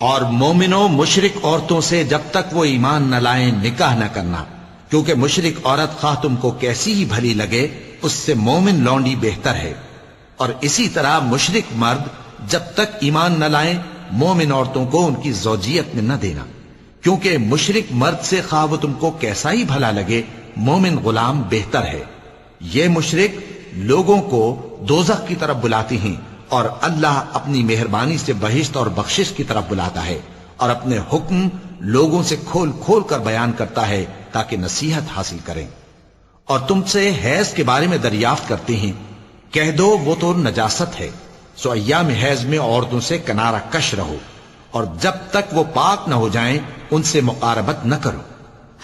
اور مومنوں مشرک عورتوں سے جب تک وہ ایمان نہ لائیں نکاح نہ کرنا، کیونکہ مشرک عورت خواہ تم کو کیسی ہی بھلی لگے اس سے مومن لونڈی بہتر ہے۔ اور اسی طرح مشرک مرد جب تک ایمان نہ لائیں مومن عورتوں کو ان کی زوجیت میں نہ دینا، کیونکہ مشرک مرد سے خواہ وہ تم کو کیسا ہی بھلا لگے مومن غلام بہتر ہے۔ یہ مشرک لوگوں کو دوزخ کی طرف بلاتی ہیں، اور اللہ اپنی مہربانی سے بہشت اور بخشش کی طرف بلاتا ہے، اور اپنے حکم لوگوں سے کھول کھول کر بیان کرتا ہے تاکہ نصیحت حاصل کریں۔ اور تم سے حیض کے بارے میں دریافت کرتے ہیں، کہہ دو وہ تو نجاست ہے، سو ایام حیض میں عورتوں سے کنارہ کش رہو، اور جب تک وہ پاک نہ ہو جائیں ان سے مقاربت نہ کرو۔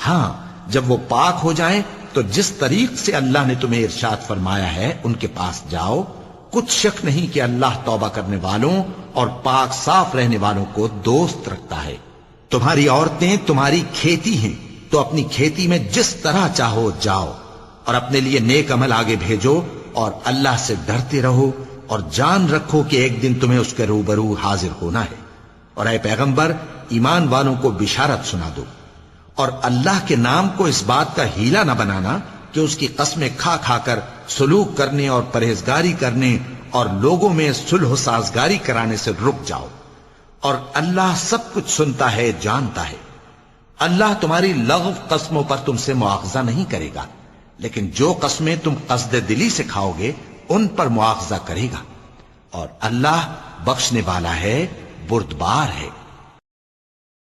ہاں جب وہ پاک ہو جائیں تو جس طریق سے اللہ نے تمہیں ارشاد فرمایا ہے ان کے پاس جاؤ، کچھ شک نہیں کہ اللہ توبہ کرنے والوں اور پاک صاف رہنے والوں کو دوست رکھتا ہے۔ تمہاری عورتیں تمہاری کھیتی ہیں، تو اپنی کھیتی میں جس طرح چاہو جاؤ، اور اپنے لیے نیک عمل آگے بھیجو، اور اللہ سے ڈرتے رہو، اور جان رکھو کہ ایک دن تمہیں اس کے روبرو حاضر ہونا ہے۔ اور اے پیغمبر ایمان والوں کو بشارت سنا دو، اور اللہ کے نام کو اس بات کا ہیلا نہ بنانا کہ اس کی قسمیں کھا کھا کر سلوک کرنے اور پرہیزگاری کرنے اور لوگوں میں صلح و سازگاری کرانے سے رک جاؤ، اور اللہ سب کچھ سنتا ہے جانتا ہے۔ اللہ تمہاری لغو قسموں پر تم سے مواخذہ نہیں کرے گا، لیکن جو قسمیں تم قصد دلی سے کھاؤ گے ان پر مواخذہ کرے گا، اور اللہ بخشنے والا ہے، بردبار ہے۔